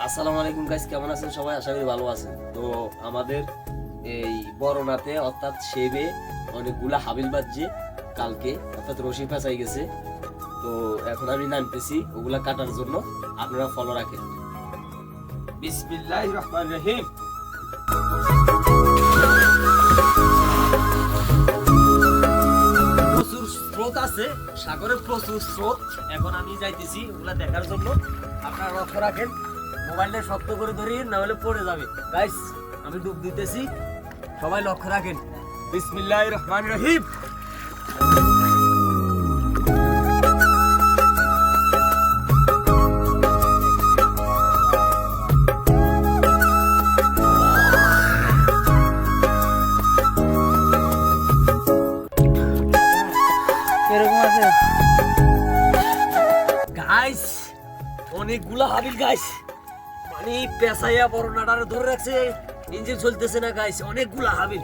আসসালামু আলাইকুম গাইস, কেমন আছেন সবাই? আশা করি ভালো আছেন। তো আমাদের এই বড়নাতে অর্থাৎ সেবে অনেকগুলা হাবিল বাজছে কালকে, অর্থাৎ রশি ফাঁসাই গেছে। তো এখন আমি নামতেছি ওগুলা কাটার জন্য, আপনারা ফলো রাখেন। বিসমিল্লাহির রহমানির রহিম। প্রচুর স্রোত আছে, সাগরে প্রচুর স্রোত। এখন আমি যাইতেছি ওগুলা দেখার জন্য, আপনারা লক্ষ্য রাখেন। মোবাইলটা শক্ত করে ধরি, না হলে পড়ে যাবে। গাইস, আমি ডুব দিতেছি, সবাই লক্ষ্য রাখেন। বিসমিল্লাহির রহমানির রহিম। এরকম আছে গাইস, অনেকগুলা হাবিল গাইস, মানে পেঁচাইয়া বড় নাটারে ধরে রাখছে, ইঞ্জিন চলতেছে না গাইস, অনেকগুলা হাবিল।